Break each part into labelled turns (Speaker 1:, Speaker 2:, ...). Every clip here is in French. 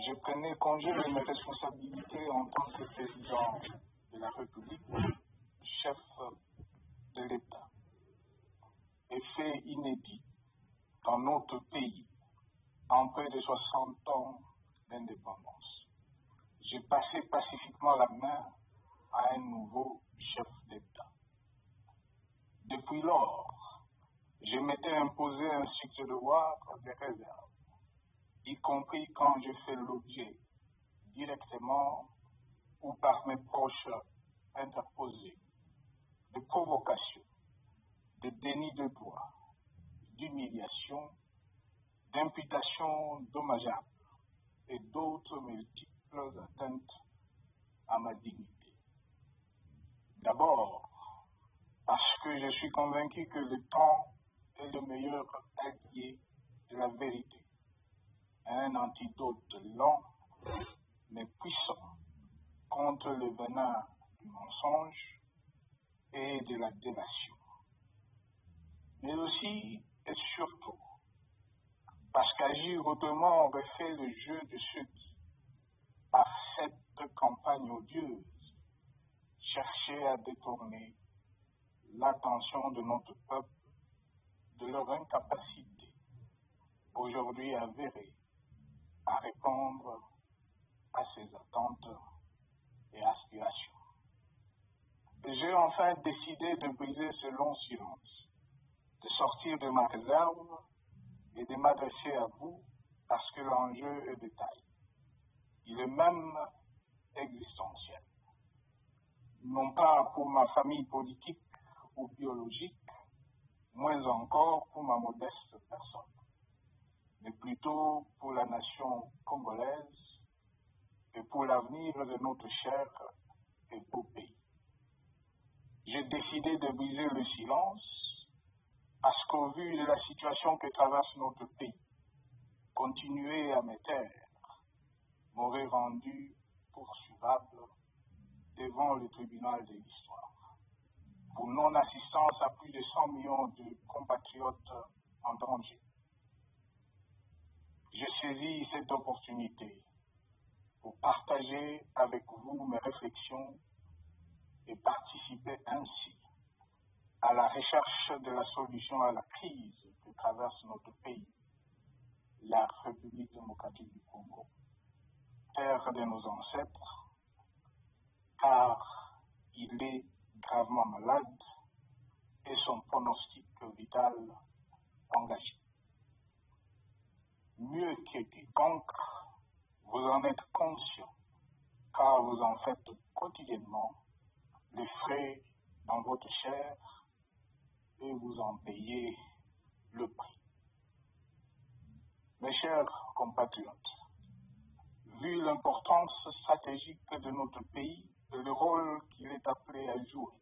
Speaker 1: Je prenais congé de mes responsabilités en tant que président de la République, chef de l'État. Et fait inédit dans notre pays, en près de 60 ans d'indépendance. J'ai passé pacifiquement la main à un nouveau chef d'État. Depuis lors, je m'étais imposé ainsi que je devoir des réserves, y compris quand je fais l'objet, directement ou par mes proches interposés, de provocations, de déni de droit, d'humiliation, d'imputations dommageables et d'autres multiples atteintes à ma dignité. D'abord, parce que je suis convaincu que le temps est le meilleur allié de la vérité, un antidote lent mais puissant contre le venin du mensonge et de la délation. Mais aussi et surtout parce qu'agir autrement aurait fait le jeu de ceux qui, par cette campagne odieuse, cherchaient à détourner l'attention de notre peuple de leur incapacité, aujourd'hui avérée, à répondre à ses attentes et aspirations. J'ai enfin décidé de briser ce long silence, de sortir de ma réserve et de m'adresser à vous parce que l'enjeu est de taille. Il est même existentiel. Non pas pour ma famille politique ou biologique, moins encore pour ma modeste personne, mais plutôt pour la nation congolaise et pour l'avenir de notre cher et beau pays. J'ai décidé de briser le silence parce qu'au vu de la situation que traverse notre pays, continuer à me taire m'aurait rendu poursuivable devant le tribunal de l'histoire pour non-assistance à plus de 100 millions de compatriotes en danger. J'ai saisi cette opportunité pour partager avec vous mes réflexions et participer ainsi à la recherche de la solution à la crise que traverse notre pays, la République démocratique du Congo, terre de nos ancêtres, car il est gravement malade et son pronostic vital engagé. Mieux que quiconque, vous en êtes conscient, car vous en faites quotidiennement les frais dans votre chair et vous en payez le prix. Mes chers compatriotes, vu l'importance stratégique de notre pays et le rôle qu'il est appelé à jouer,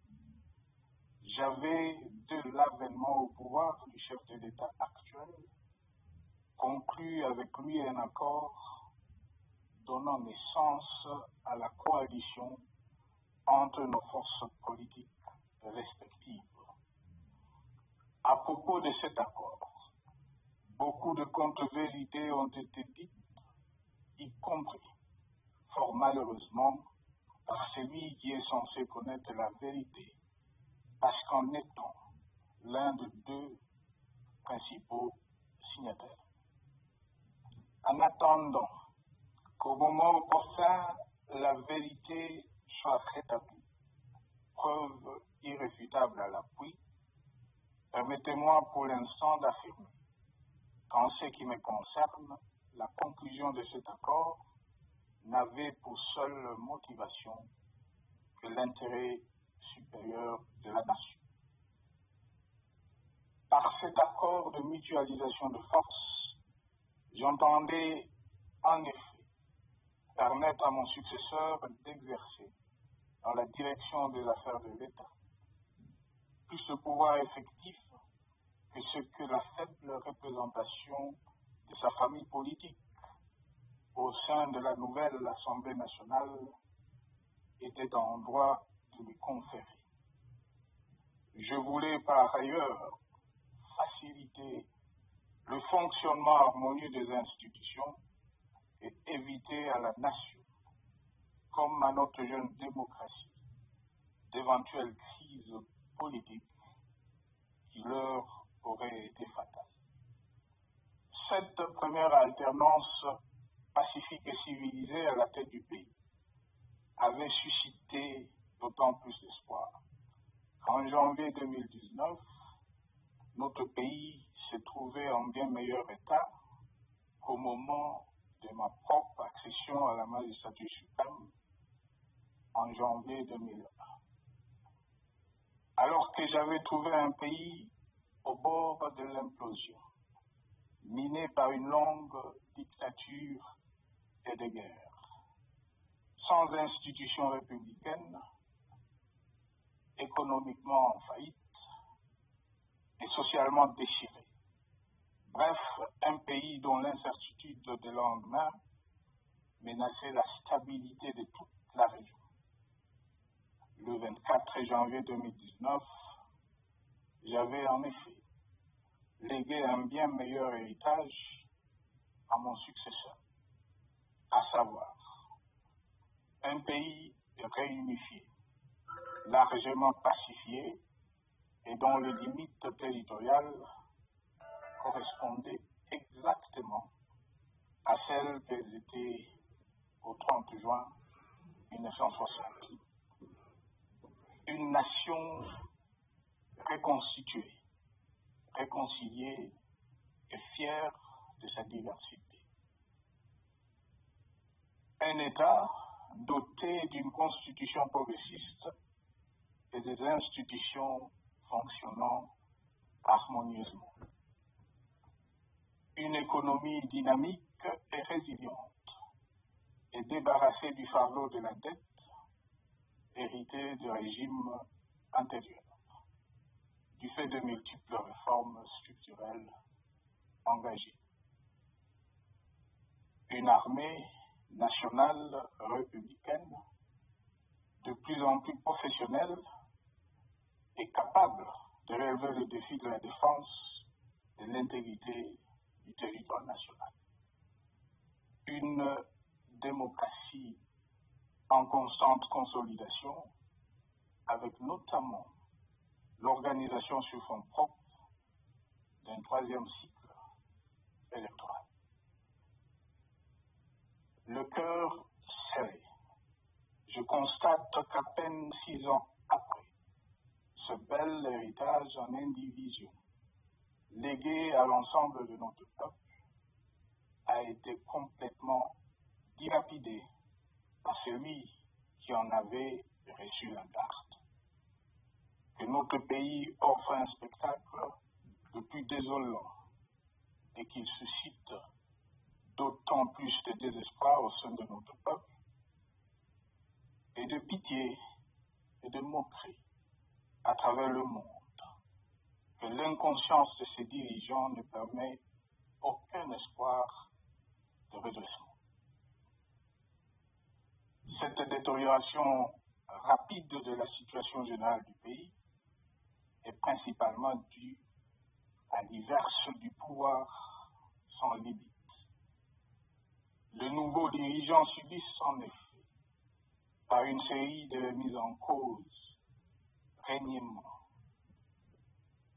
Speaker 1: j'avais, de l'avènement au pouvoir du chef de l'État actuel, conclu avec lui un accord donnant naissance à la coalition entre nos forces politiques respectives. À propos de cet accord, beaucoup de contre-vérités ont été dites, y compris, fort malheureusement, par celui qui est censé connaître la vérité, parce qu'en étant l'un des deux principaux signataires. En attendant qu'au moment opportun, la vérité soit rétablie, preuve irréfutable à l'appui, permettez-moi pour l'instant d'affirmer qu'en ce qui me concerne, la conclusion de cet accord n'avait pour seule motivation que l'intérêt supérieur de la nation. Par cet accord de mutualisation de forces, j'entendais en effet permettre à mon successeur d'exercer dans la direction des affaires de l'État plus de pouvoir effectif que ce que la faible représentation de sa famille politique au sein de la nouvelle Assemblée nationale était en droit de lui conférer. Je voulais par ailleurs faciliter le fonctionnement harmonieux des institutions et éviter à la nation, comme à notre jeune démocratie, d'éventuelles crises politiques qui leur auraient été fatales. Cette première alternance pacifique et civilisée à la tête du pays avait suscité d'autant plus d'espoir qu'en janvier 2019, notre pays se trouvait en bien meilleur état qu'au moment de ma propre accession à la magistrature suprême en janvier 2001. Alors que j'avais trouvé un pays au bord de l'implosion, miné par une longue dictature et des guerres, sans institutions républicaines, économiquement en faillite et socialement déchiré. Bref, un pays dont l'incertitude de lendemain menaçait la stabilité de toute la région. Le 24 janvier 2019, j'avais en effet légué un bien meilleur héritage à mon successeur, à savoir un pays réunifié, largement pacifié et dont les limites territoriales correspondaient exactement à celles qu'elles étaient au 30 juin 1960. Une nation reconstituée, réconciliée et fière de sa diversité. Un État doté d'une constitution progressiste et des institutions fonctionnant harmonieusement. Une économie dynamique et résiliente et débarrassée du fardeau de la dette hérité du régime antérieur, du fait de multiples réformes structurelles engagées. Une armée nationale républicaine de plus en plus professionnelle et capable de relever le défi de la défense de l'intégrité du territoire national. Une démocratie en constante consolidation, avec notamment l'organisation sur fonds propres d'un troisième cycle électoral. Le cœur serré, je constate qu'à peine 6 ans après, ce bel héritage en indivision, légué à l'ensemble de notre peuple, a été complètement dilapidé par celui qui en avait reçu la garde. Que notre pays offre un spectacle le plus désolant et qu'il suscite d'autant plus de désespoir au sein de notre peuple et de pitié et de moquerie à travers le monde, que l'inconscience de ses dirigeants ne permet aucun espoir de redressement. Cette détérioration rapide de la situation générale du pays est principalement due à l'exerce du pouvoir sans limite. De nouveaux dirigeants subissent en effet, par une série de mises en cause, reniements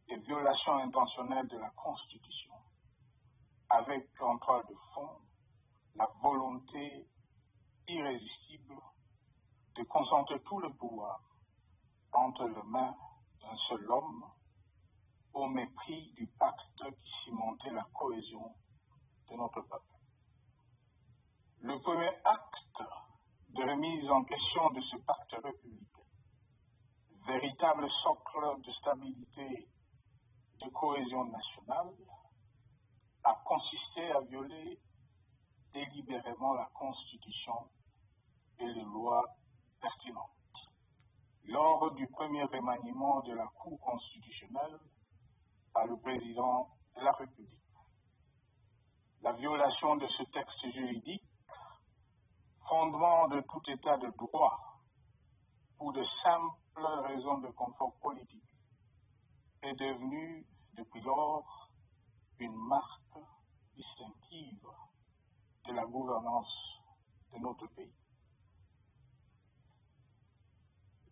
Speaker 1: et violations intentionnelles de la Constitution, avec en toile de fond la volonté irrésistible de concentrer tout le pouvoir entre les mains d'un seul homme, au mépris du pacte qui cimentait la cohésion de notre peuple. Le premier acte de remise en question de ce pacte républicain, véritable socle de stabilité et de cohésion nationale, a consisté à violer délibérément la Constitution et les lois pertinentes. Lors du premier remaniement de la Cour constitutionnelle par le président de la République, la violation de ce texte juridique, fondement de tout état de droit, pour de simples raisons de confort politique, est devenue depuis lors une marque distinctive de de la gouvernance de notre pays.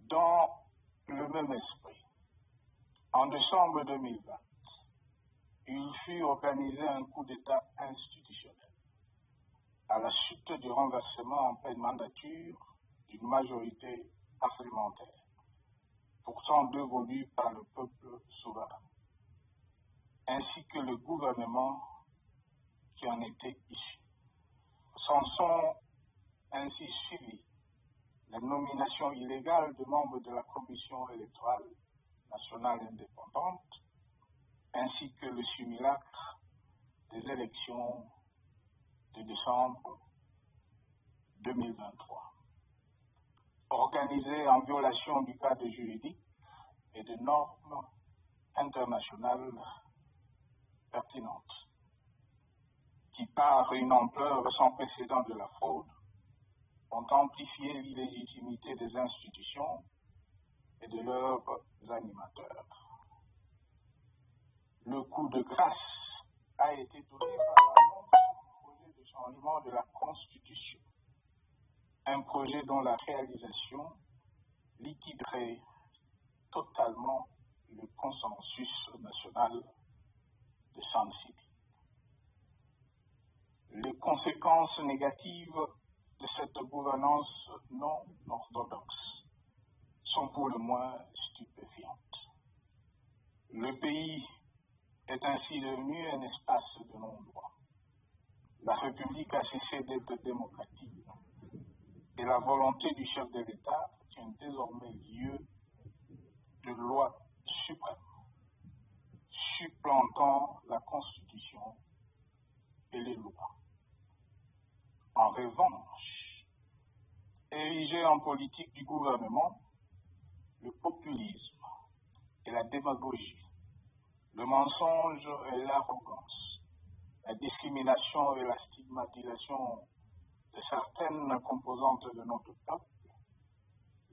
Speaker 1: Dans le même esprit, en décembre 2020, il fut organisé un coup d'État institutionnel à la suite du renversement en pleine mandature d'une majorité parlementaire, pourtant dévolue par le peuple souverain, ainsi que le gouvernement qui en était issu. S'en sont ainsi suivis la nomination illégale de membres de la Commission électorale nationale indépendante, ainsi que le simulacre des élections de décembre 2023, organisé en violation du cadre juridique et des normes internationales pertinentes, qui par une ampleur sans précédent de la fraude ont amplifié l'illégitimité des institutions et de leurs animateurs. Le coup de grâce a été donné par l'annonce du projet de changement de la Constitution, un projet dont la réalisation liquiderait totalement le consensus national de San City. Les conséquences négatives de cette gouvernance non orthodoxe sont pour le moins stupéfiantes. Le pays est ainsi devenu un espace de non-droit. La République a cessé d'être démocratique et la volonté du chef de l'État tient désormais lieu de loi suprême, supplantant la Constitution et les lois. En revanche, érigé en politique du gouvernement, le populisme et la démagogie, le mensonge et l'arrogance, la discrimination et la stigmatisation de certaines composantes de notre peuple,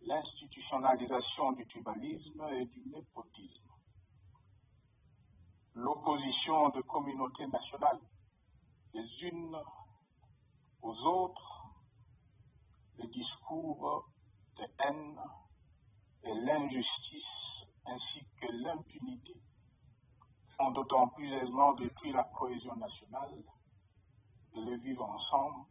Speaker 1: l'institutionnalisation du tribalisme et du népotisme, l'opposition de communautés nationales les unes aux autres, le discours de haine et l'injustice ainsi que l'impunité font d'autant plus aisément détruire la cohésion nationale et le vivre ensemble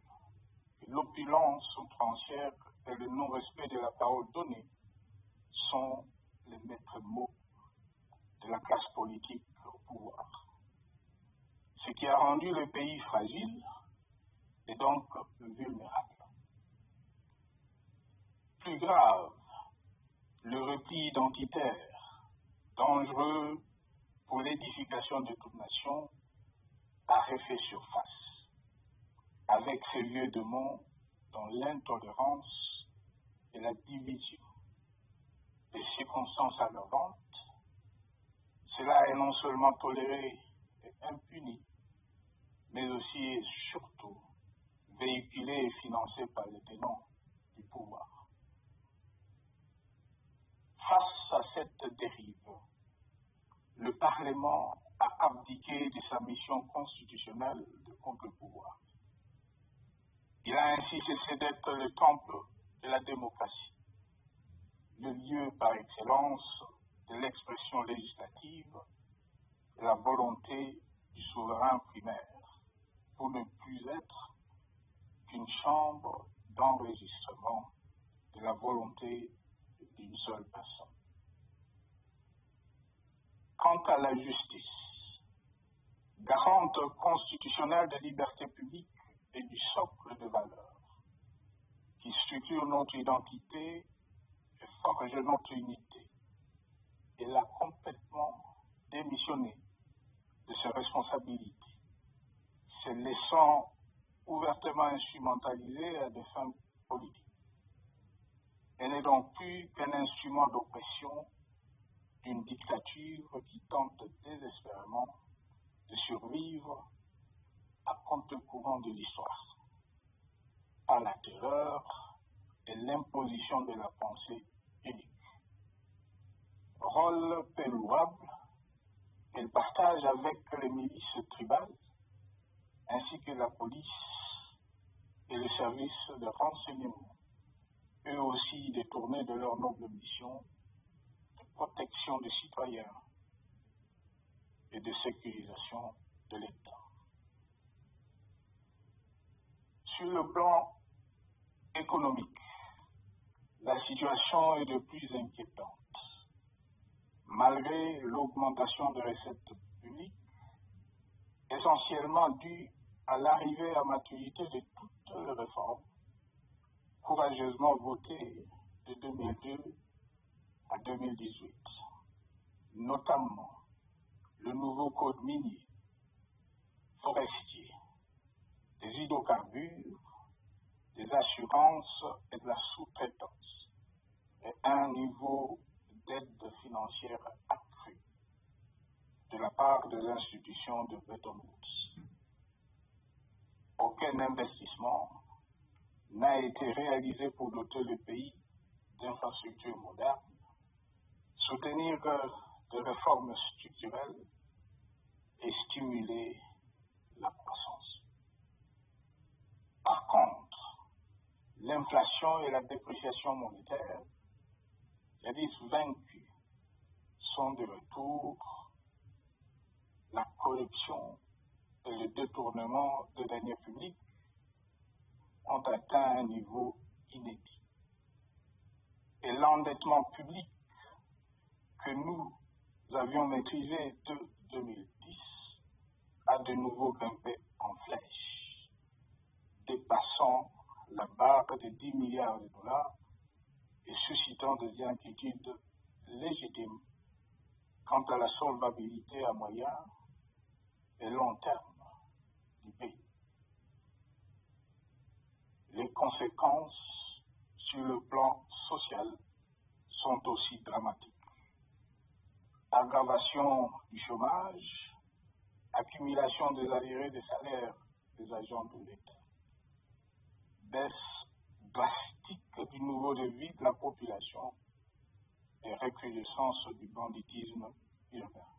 Speaker 1: que l'opulence outrancière et le non-respect de la parole donnée sont les maîtres mots de la classe politique au pouvoir. Ce qui a rendu le pays fragile et donc vulnérable. Plus grave, le repli identitaire, dangereux pour l'édification de toute nation, a refait surface, avec ses vieux démons dans l'intolérance et la division. Les circonstances aggravantes, cela est non seulement toléré et impuni, mais aussi et surtout véhiculé et financé par les démons du pouvoir. Face à cette dérive, le Parlement a abdiqué de sa mission constitutionnelle de contre-pouvoir. Il a ainsi cessé d'être le temple de la démocratie, le lieu par excellence de l'expression législative, de la volonté du souverain primaire, pour ne plus être qu'une chambre d'enregistrement de la volonté d'une seule personne. Quant à la justice, garante constitutionnelle des libertés publiques et du socle de valeurs, qui structure notre identité et forge notre unité, elle a complètement démissionné de ses responsabilités, se laissant ouvertement instrumentalisée à des fins politiques. Elle n'est donc plus qu'un instrument d'oppression d'une dictature qui tente désespérément de survivre à contre-courant de l'histoire, par la terreur et l'imposition de la pensée unique. Rôle peu louable qu'elle partage avec les milices tribales ainsi que la police et les services de renseignement, eux aussi détournés de leur noble mission de protection des citoyens et de sécurisation de l'État. Sur le plan économique, la situation est de plus inquiétante. Malgré l'augmentation de recettes publiques, essentiellement due à l'arrivée à maturité de toutes les réformes courageusement votées de 2002 à 2018, notamment le nouveau code minier, forestier, des hydrocarbures, des assurances et de la sous-traitance, et un niveau d'aide financière accrue de la part des institutions de Bretton Woods. Aucun investissement n'a été réalisé pour doter le pays d'infrastructures modernes, soutenir des réformes structurelles et stimuler la croissance. Par contre, l'inflation et la dépréciation monétaire, jadis vaincues, sont de retour. La corruption et le détournement de deniers publics ont atteint un niveau inédit. Et l'endettement public que nous avions maîtrisé de 2010 a de nouveau grimpé en flèche, dépassant la barre de 10 milliards de dollars et suscitant des inquiétudes légitimes quant à la solvabilité à moyen et long terme du pays. Les conséquences sur le plan social sont aussi dramatiques. Aggravation du chômage, accumulation des arriérés des salaires des agents de l'État, baisse drastique du niveau de vie de la population et recrudescence du banditisme urbain,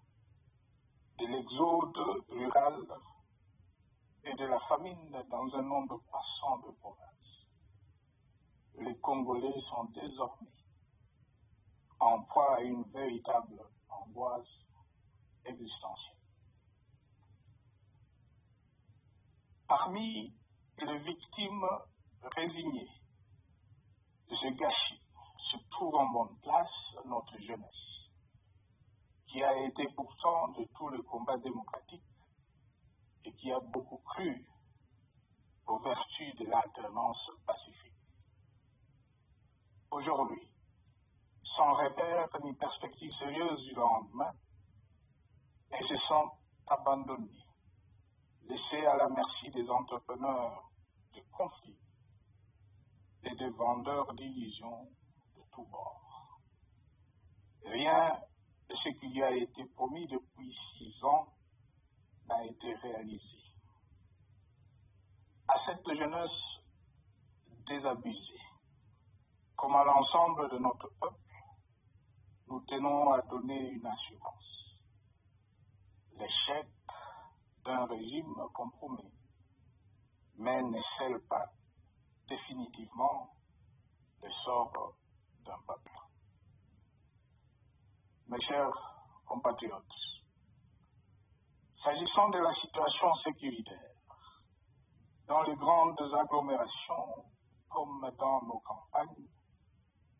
Speaker 1: de l'exode rural et de la famine dans un nombre croissant de provinces. Les Congolais sont désormais en proie à une véritable angoisse existentielle. Parmi les victimes résignées de ce gâchis se trouve en bonne place notre jeunesse, qui a été pourtant de tout le combat démocratique et qui a beaucoup cru aux vertus de l'alternance pacifique. Aujourd'hui, sans repère ni perspective sérieuse du lendemain, elles se sont abandonnées, laissées à la merci des entrepreneurs de conflits et des vendeurs d'illusions de tous bords. Rien de ce qui lui a été promis depuis 6 ans n'a été réalisé. À cette jeunesse désabusée, comme à l'ensemble de notre peuple, nous tenons à donner une assurance. L'échec d'un régime compromis, mais ne scelle pas définitivement le sort d'un peuple. Mes chers compatriotes, s'agissant de la situation sécuritaire, dans les grandes agglomérations comme dans nos campagnes,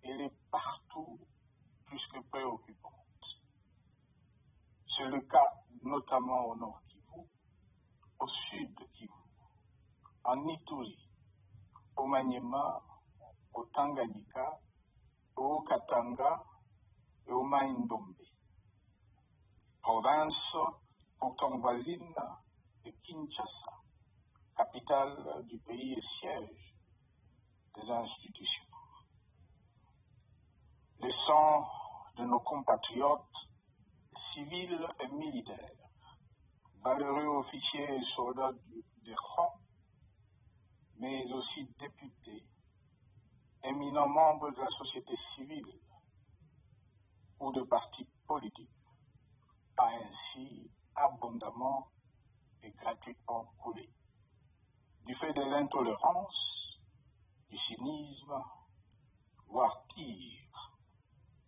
Speaker 1: elle est partout plus que préoccupante. C'est le cas notamment au nord Kivu, au sud Kivu, en Ituri, au Maniema, au Tanganyika, au Katanga et au Maïndombe, province pourtant voisine de Kinshasa, capitale du pays et siège des institutions. Le sang de nos compatriotes, civils et militaires, valeureux officiers et soldats des rangs, mais aussi députés, éminents membres de la société civile ou de partis politiques, a ainsi abondamment et gratuitement coulé. du fait de l'intolérance, du cynisme, voire pire,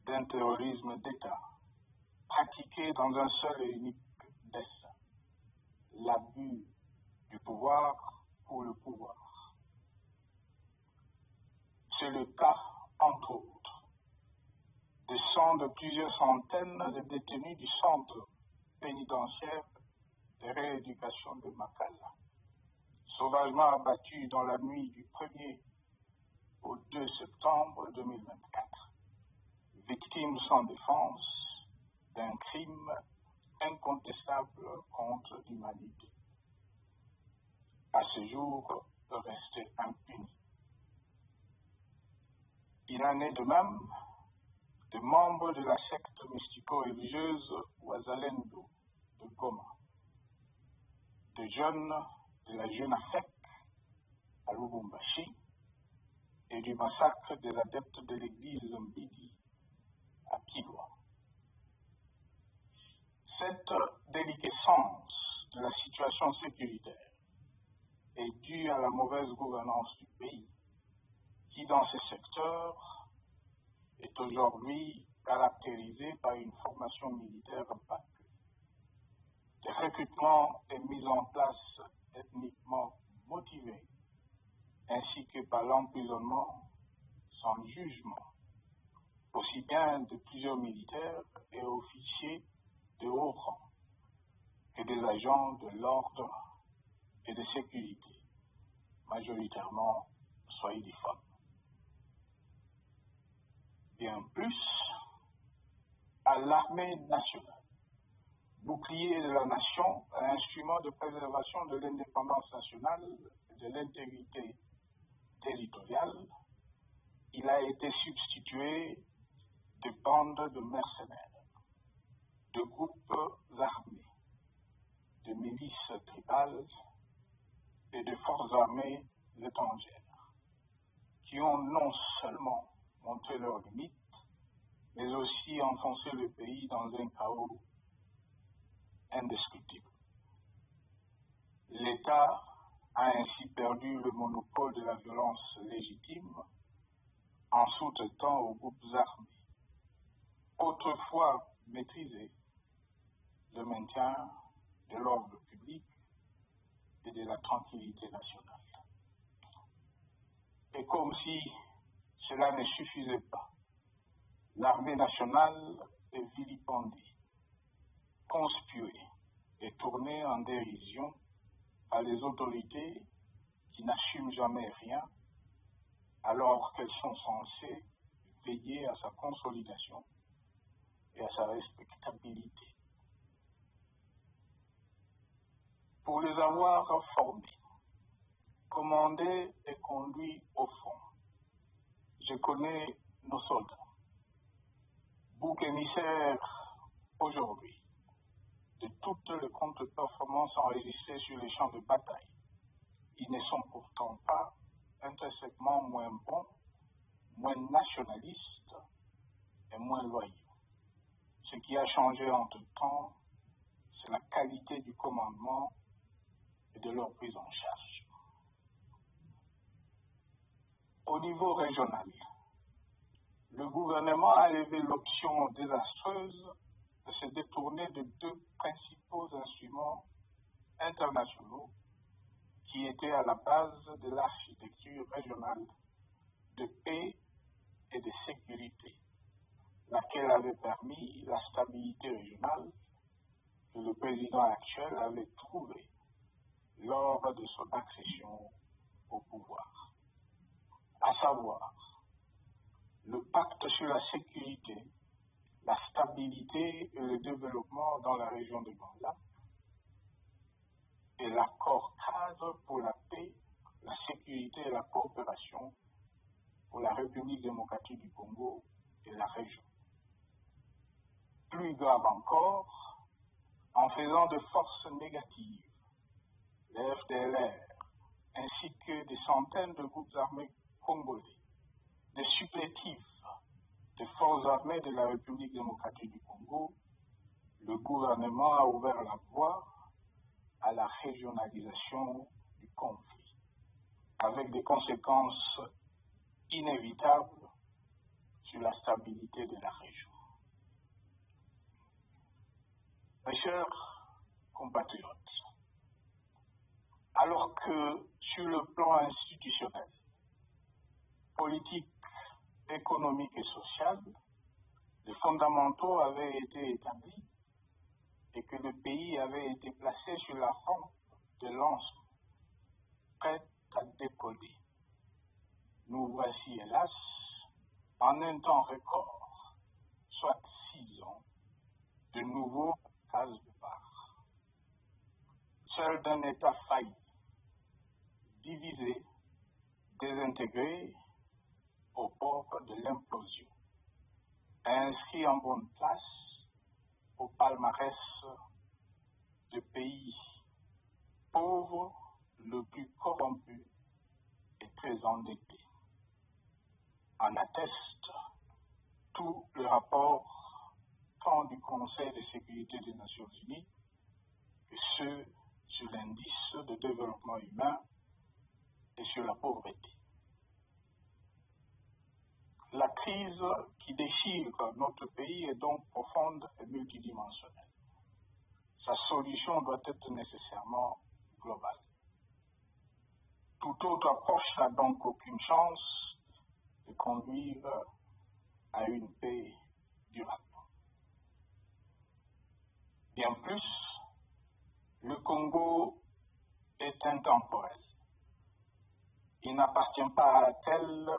Speaker 1: d'un terrorisme d'État, pratiqué dans un seul et unique dessein, l'abus du pouvoir pour le pouvoir. C'est le cas, entre autres, des sangs de plusieurs centaines de détenus du centre pénitentiaire de rééducation de Makala, sauvagement abattus dans la nuit du 1er au 2 septembre 2024, victimes sans défense d'un crime incontestable contre l'humanité, à ce jour resté impuni. Il en est de même de membres de la secte mystico-religieuse Wazalendo de Goma, de jeunes de la jeune AFEC à Lubumbashi et du massacre des adeptes de l'église Mbidi à Kilwa. Cette déliquescence de la situation sécuritaire est due à la mauvaise gouvernance du pays, qui dans ces secteurs est aujourd'hui caractérisée par une formation militaire battue, des recrutements et mises en place ethniquement motivés, ainsi que par l'emprisonnement sans jugement, aussi bien de plusieurs militaires et officiers de haut rang que des agents de l'ordre et de sécurité, majoritairement swahiliphones. Bien plus, à l'armée nationale, bouclier de la nation, instrument de préservation de l'indépendance nationale et de l'intégrité territoriale, il a été substitué de bandes de mercenaires, de groupes armés, de milices tribales et de forces armées étrangères, qui ont non seulement montré leurs limites, mais aussi enfoncé le pays dans un chaos indescriptible. L'État a ainsi perdu le monopole de la violence légitime en sous-traitant aux groupes armés, autrefois maîtrisés, le maintien de l'ordre public et de la tranquillité nationale. Et comme si cela ne suffisait pas, l'armée nationale est vilipendée, conspuée et tournée en dérision par les autorités qui n'assument jamais rien alors qu'elles sont censées veiller à sa consolidation et à sa respectabilité. Pour les avoir formés, commandés et conduits au front, je connais nos soldats, boucs émissaires aujourd'hui de toutes les contre-performances enregistrées sur les champs de bataille. Ils ne sont pourtant pas intrinsèquement moins bons, moins nationalistes et moins loyaux. Ce qui a changé entre-temps, c'est la qualité du commandement et de leur prise en charge. Au niveau régional, le gouvernement a levé l'option désastreuse de se détourner de deux principaux instruments internationaux qui étaient à la base de l'architecture régionale de paix et de sécurité, laquelle avait permis la stabilité régionale que le président actuel avait trouvée lors de son accession au pouvoir, à savoir le pacte sur la sécurité, la stabilité et le développement dans la région de Grand-Lac et l'accord cadre pour la paix, la sécurité et la coopération pour la République démocratique du Congo et la région. Plus grave encore, en faisant de forces négatives, les FDLR, ainsi que des centaines de groupes armés congolais, des supplétifs des forces armées de la République démocratique du Congo, le gouvernement a ouvert la voie à la régionalisation du conflit. avec des conséquences inévitables sur la stabilité de la région. Mes chers compatriotes, alors que sur le plan institutionnel, politique, économique et social, les fondamentaux avaient été établis et que le pays avait été placé sur la rampe de lancement, prêt à décoller. Nous voici, hélas, en un temps record, soit 6 ans, de nouveau à case départ. Seul d'un État failli, divisé, désintégré, au bord de l'implosion, inscrit en bonne place au palmarès de pays pauvres, le plus corrompu et très endetté. En atteste tout le rapport tant du Conseil de sécurité des Nations Unies que ceux sur l'indice de développement humain et sur la pauvreté. La crise qui déchire notre pays est donc profonde et multidimensionnelle. Sa solution doit être nécessairement globale. Toute autre approche n'a donc aucune chance de conduire à une paix durable. Bien plus, le Congo est intemporel. Il n'appartient pas à tel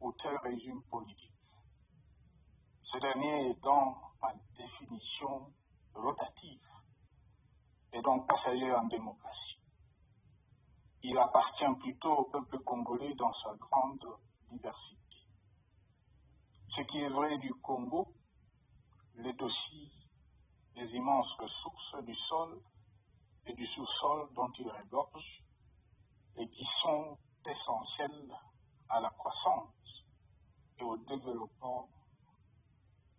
Speaker 1: ou tel régime politique. Ce dernier étant, par définition, rotatif et donc passager en démocratie. Il appartient plutôt au peuple congolais dans sa grande diversité. Ce qui est vrai du Congo l'est aussi des immenses ressources du sol et du sous-sol dont il regorge et qui sont essentielles à la croissance et au développement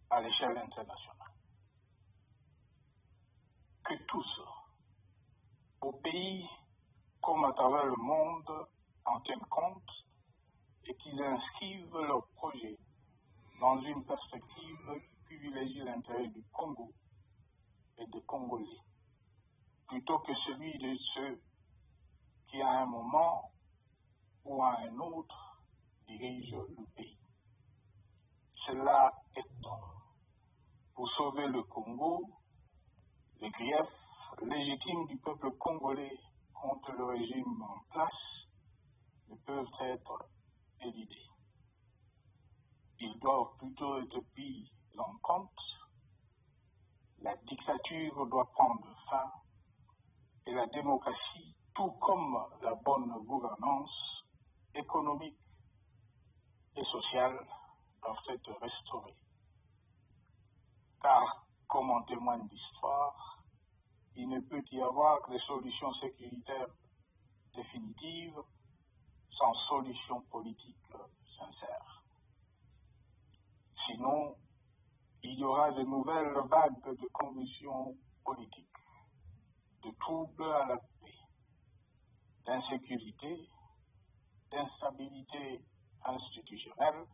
Speaker 1: à l'échelle internationale. Que tous, au pays comme à travers le monde, en tiennent compte et qu'ils inscrivent leurs projets dans une perspective qui privilégie l'intérêt du Congo et des Congolais, plutôt que celui de ceux qui à un moment ou à un autre dirigent le pays. Cela étant, pour sauver le Congo, les griefs légitimes du peuple congolais contre le régime en place ne peuvent être évidés. Ils doivent plutôt être pris en compte. La dictature doit prendre fin et la démocratie, tout comme la bonne gouvernance économique et sociale, doivent être restaurées. Car, comme en témoigne l'histoire, il ne peut y avoir de solution sécuritaire définitive sans solution politique sincère. Sinon, il y aura de nouvelles vagues de convulsions politiques, de troubles à la paix, d'insécurité, d'instabilité institutionnelle,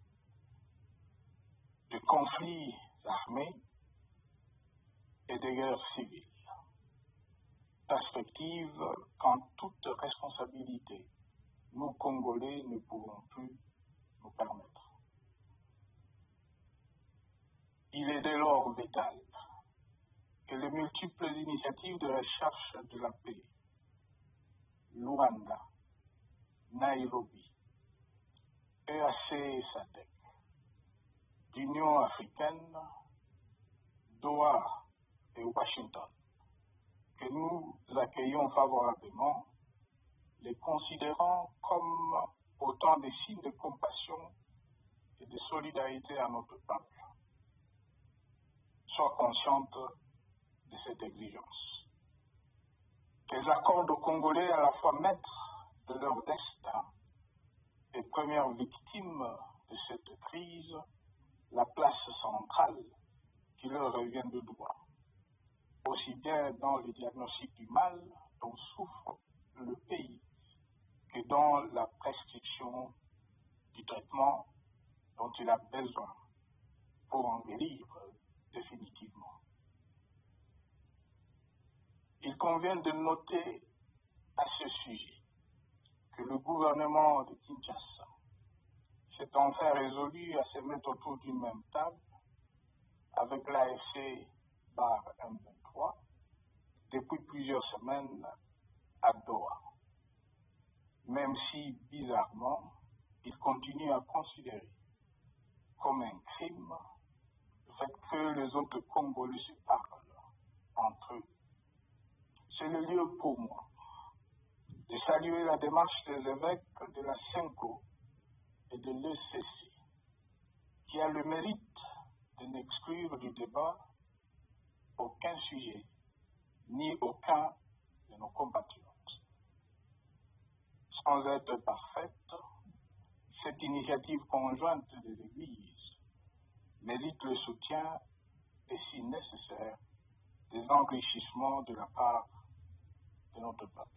Speaker 1: de conflits armés et de guerres civiles. Perspective qu'en toute responsabilité, nous Congolais ne pouvons plus nous permettre. Il est dès lors vital que les multiples initiatives de recherche de la paix, Luanda, Nairobi, EAC et SADC, l'Union africaine, Doha et Washington, que nous accueillons favorablement, les considérant comme autant des signes de compassion et de solidarité à notre peuple, soient conscientes de cette exigence. Qu'elles accordent aux Congolais à la fois maîtres de leur destin et premières victimes de cette crise la place centrale qui leur revient de droit, aussi bien dans le diagnostic du mal dont souffre le pays que dans la prestation fonction du traitement dont il a besoin pour en guérir définitivement. Il convient de noter à ce sujet que le gouvernement de Kinshasa s'est enfin résolu à se mettre autour d'une même table avec l'AFC/M23 depuis plusieurs semaines à Doha, même si, bizarrement, il continue à considérer comme un crime le fait que les autres Congolais se parlent entre eux. C'est le lieu pour moi de saluer la démarche des évêques de la CENCO et de l'ECC, qui a le mérite de n'exclure du débat aucun sujet, ni aucun de nos compatriotes. Sans être parfaite, cette initiative conjointe des Églises mérite le soutien et, si nécessaire, des enrichissements de la part de notre peuple.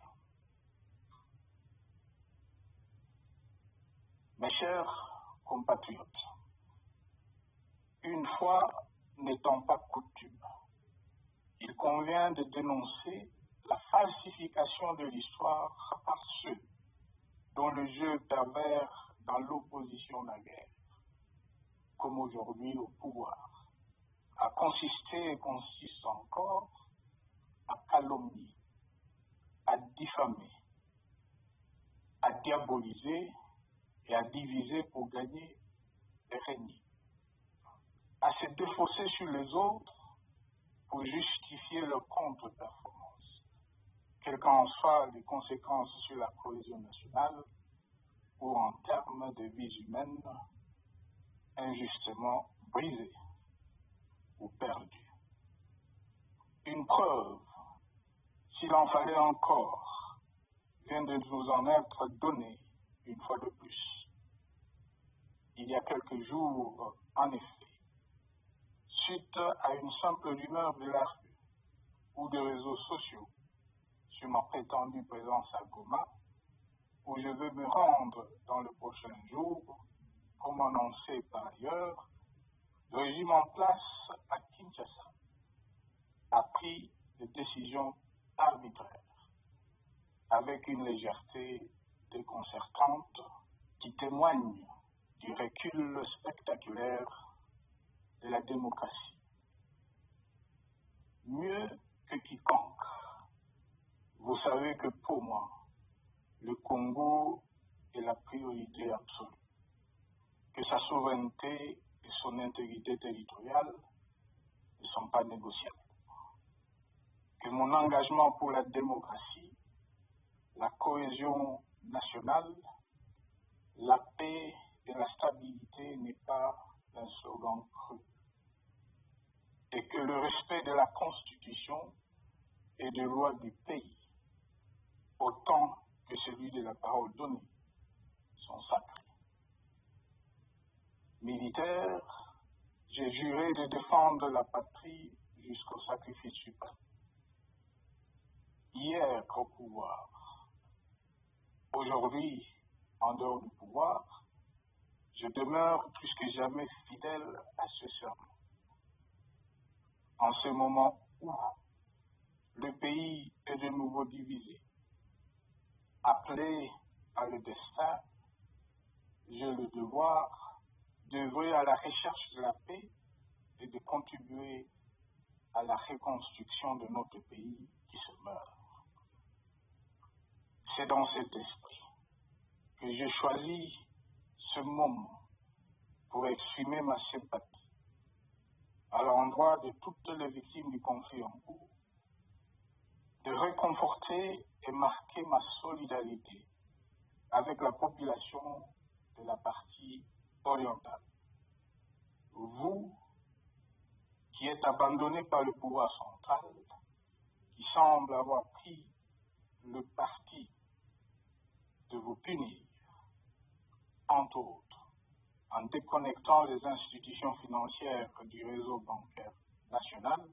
Speaker 1: Mes chers compatriotes, une fois n'étant pas coutume, il convient de dénoncer la falsification de l'histoire par ceux dont le jeu pervers dans l'opposition naguère, comme aujourd'hui au pouvoir, a consisté et consiste encore à calomnier, à diffamer, à diaboliser et à diviser pour gagner et régner, à se défausser sur les autres pour justifier leur contre-performance, quelles qu'en soient les conséquences sur la cohésion nationale ou en termes de vies humaines injustement brisées ou perdues. Une preuve, s'il en fallait encore, vient de nous en être donnée une fois de plus. Il y a quelques jours, en effet, suite à une simple rumeur de la rue ou des réseaux sociaux sur ma prétendue présence à Goma, où je veux me rendre dans le prochain jour, comme annoncé par ailleurs, le régime en place à Kinshasa a pris des décisions arbitraires, avec une légèreté déconcertante qui témoigne du recul spectaculaire de la démocratie. Mieux que quiconque, vous savez que pour moi, le Congo est la priorité absolue, que sa souveraineté et son intégrité territoriale ne sont pas négociables, que mon engagement pour la démocratie, la cohésion nationale, la paix et la stabilité n'est pas un slogan creux, et que le respect de la Constitution et des lois du pays, autant que celui de la parole donnée, sont sacrés. Militaire, j'ai juré de défendre la patrie jusqu'au sacrifice suprême. Hier au pouvoir, aujourd'hui en dehors du pouvoir, je demeure plus que jamais fidèle à ce serment. En ce moment où le pays est de nouveau divisé, appelé par le destin, j'ai le devoir d'œuvrer à la recherche de la paix et de contribuer à la reconstruction de notre pays qui se meurt. C'est dans cet esprit que j'ai choisi ce moment pour exprimer ma sympathie à l'endroit de toutes les victimes du conflit en cours, de réconforter et marquer ma solidarité avec la population de la partie orientale. Vous, qui êtes abandonnés par le pouvoir central, qui semble avoir pris le parti de vous punir, entre autres, en déconnectant les institutions financières du réseau bancaire national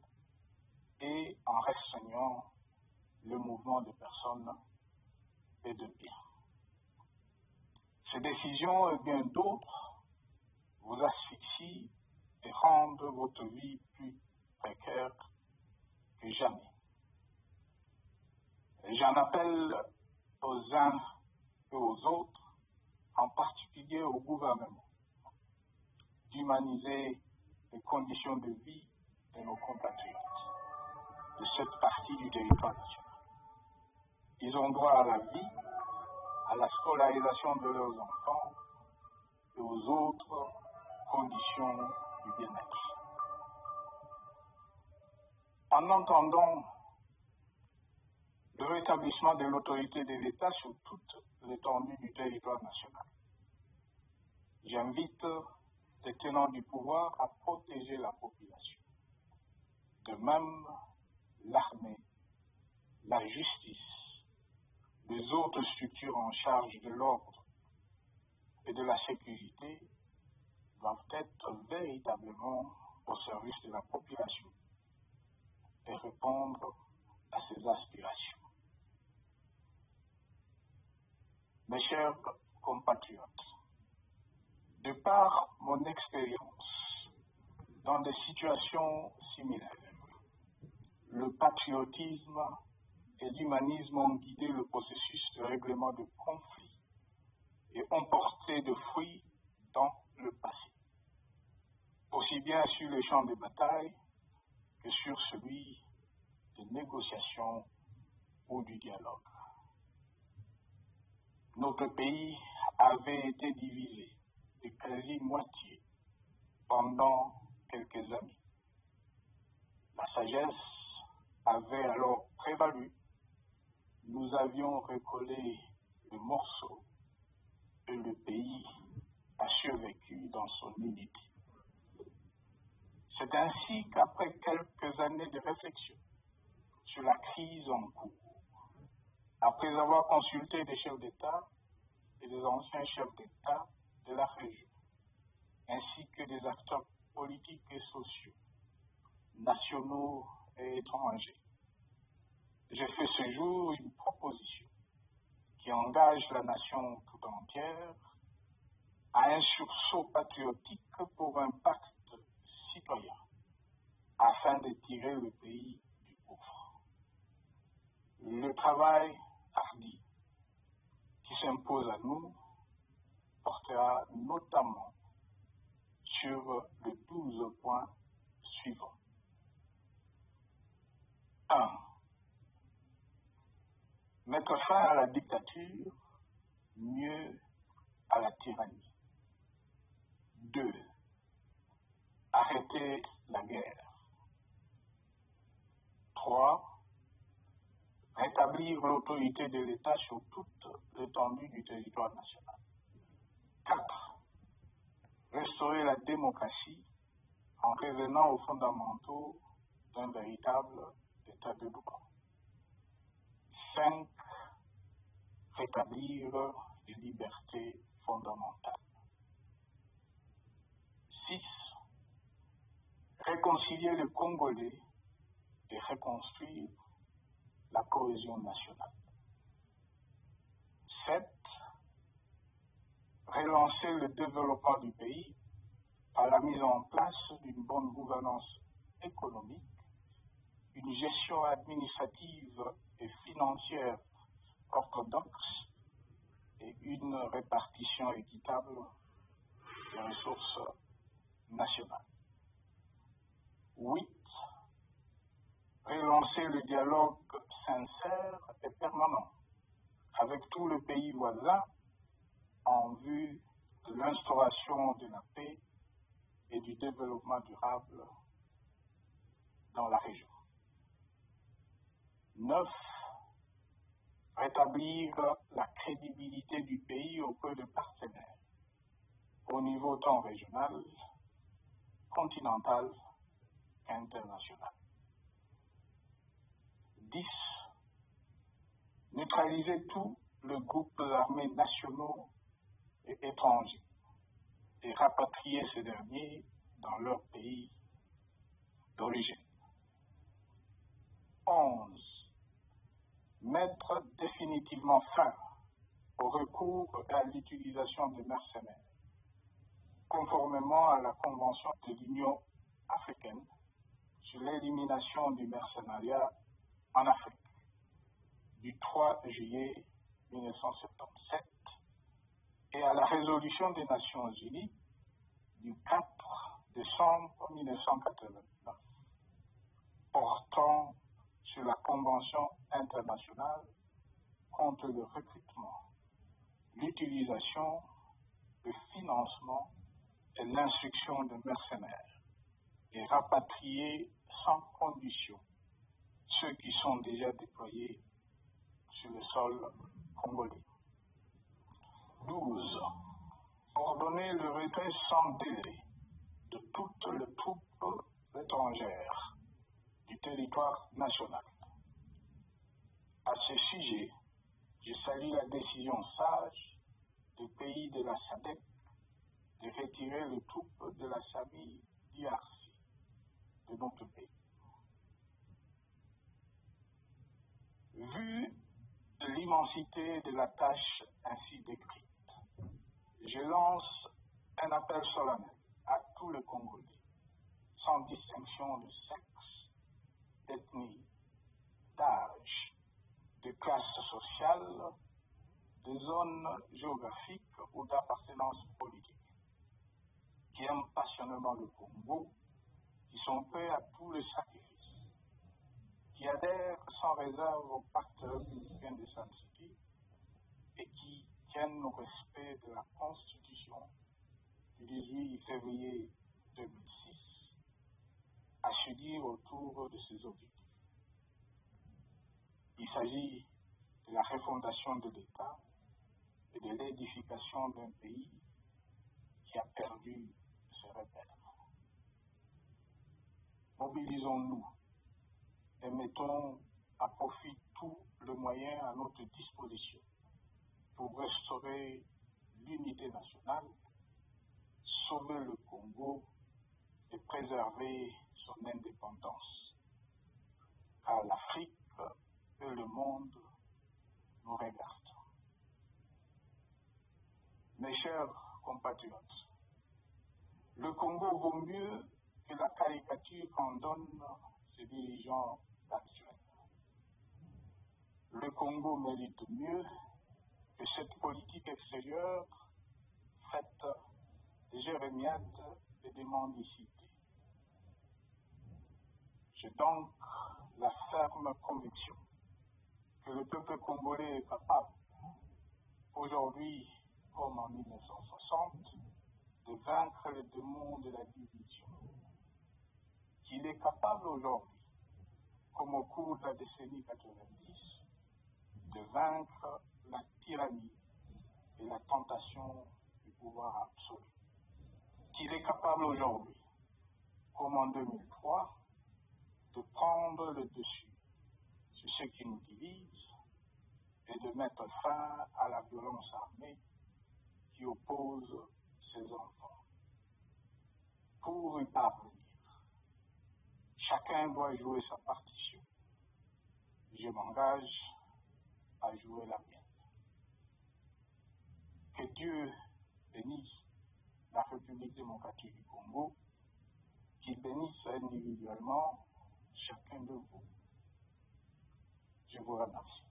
Speaker 1: et en restreignant le mouvement de personnes et de biens. Ces décisions et bien d'autres vous asphyxient et rendent votre vie plus précaire que jamais. Et j'en appelle aux uns et aux autres, en particulier au gouvernement, d'humaniser les conditions de vie de nos compatriotes de cette partie du territoire national. Ils ont droit à la vie, à la scolarisation de leurs enfants et aux autres conditions du bien-être. En entendant le rétablissement de l'autorité de l'État sur toute l'étendue du territoire national, j'invite les tenants du pouvoir à protéger la population. De même, l'armée, la justice, les autres structures en charge de l'ordre et de la sécurité doivent être véritablement au service de la population et répondre à ses aspirations. Mes chers compatriotes, de par mon expérience dans des situations similaires, le patriotisme et l'humanisme ont guidé le processus de règlement de conflits et ont porté de fruits dans le passé, aussi bien sur le champ de bataille que sur celui de négociation ou du dialogue. Notre pays avait été divisé de quasi-moitié pendant quelques années. La sagesse avait alors prévalu. Nous avions recollé le morceau et le pays a survécu dans son unité. C'est ainsi qu'après quelques années de réflexion sur la crise en cours, après avoir consulté des chefs d'État et des anciens chefs d'État de la région, ainsi que des acteurs politiques et sociaux, nationaux et étrangers, j'ai fait ce jour une proposition qui engage la nation tout entière à un sursaut patriotique pour un pacte citoyen afin de tirer le pays du gouffre. Le travail hardi qui s'impose à nous portera notamment sur les 12 points suivants. 1. Mettre fin à la dictature, mieux à la tyrannie. 2. Arrêter la guerre. 3. Rétablir l'autorité de l'État sur toute l'étendue du territoire national. 4. Restaurer la démocratie en revenant aux fondamentaux d'un véritable État de droit. 5. Rétablir les libertés fondamentales. 6. Réconcilier les Congolais et reconstruire la cohésion nationale. 7. Relancer le développement du pays par la mise en place d'une bonne gouvernance économique, une gestion administrative et financière orthodoxe et une répartition équitable des ressources nationales. 8. Relancer le dialogue sincère et permanent avec tous les pays voisins en vue de l'instauration de la paix et du développement durable dans la région. 9. Rétablir la crédibilité du pays auprès de partenaires au niveau tant régional, continental qu'international. 10. Neutraliser tous les groupes armés nationaux et étrangers et rapatrier ces derniers dans leur pays d'origine. 11. Mettre définitivement fin au recours et à l'utilisation des mercenaires, conformément à la Convention de l'Union africaine sur l'élimination du mercenariat en Afrique du 3 juillet 1977 et à la résolution des Nations Unies du 4 décembre 1989 portant sur la Convention internationale contre le recrutement, l'utilisation, le financement et l'instruction de mercenaires et rapatrier sans condition ceux qui sont déjà déployés sur le sol congolais. 12. Ordonner le retrait sans délai de toutes les troupes étrangères du territoire national. À ce sujet, je salue la décision sage du pays de la SADC de retirer les troupes de la famille DRC de notre pays. Vu de l'immensité de la tâche ainsi décrite, je lance un appel solennel à tous les Congolais, sans distinction de sexe, d'ethnie, d'âge, de classe sociale, de zone géographique ou d'appartenance politique, qui aiment passionnément le Congo, qui sont prêts à tous les sacrifices, qui adhèrent sans réserve au pacte républicain de San City et qui tiennent au respect de la Constitution du 18 février 2006, à se dire autour de ces objectifs. Il s'agit de la refondation de l'État et de l'édification d'un pays qui a perdu ses repères. Mobilisons-nous et mettons à profit tous les moyens à notre disposition pour restaurer l'unité nationale, sauver le Congo et préserver son indépendance. Car l'Afrique et le monde nous regardent. Mes chers compatriotes, le Congo vaut mieux que la caricature qu'en donnent ses dirigeants actuels. Le Congo mérite mieux que cette politique extérieure faite de jérémiades et de mendicité. J'ai donc la ferme conviction que le peuple congolais est capable, aujourd'hui comme en 1960, de vaincre les démons de la division. Qu'il est capable aujourd'hui, comme au cours de la décennie 90, de vaincre la tyrannie et la tentation du pouvoir absolu. Qu'il est capable aujourd'hui, comme en 2003, de prendre le dessus sur ce qui nous divise et de mettre fin à la violence armée qui oppose ses enfants. Pour y parvenir, chacun doit jouer sa partition. Je m'engage à jouer la mienne. Que Dieu bénisse la République démocratique du Congo, qu'il bénisse individuellement chacun de vous. Je vous remercie.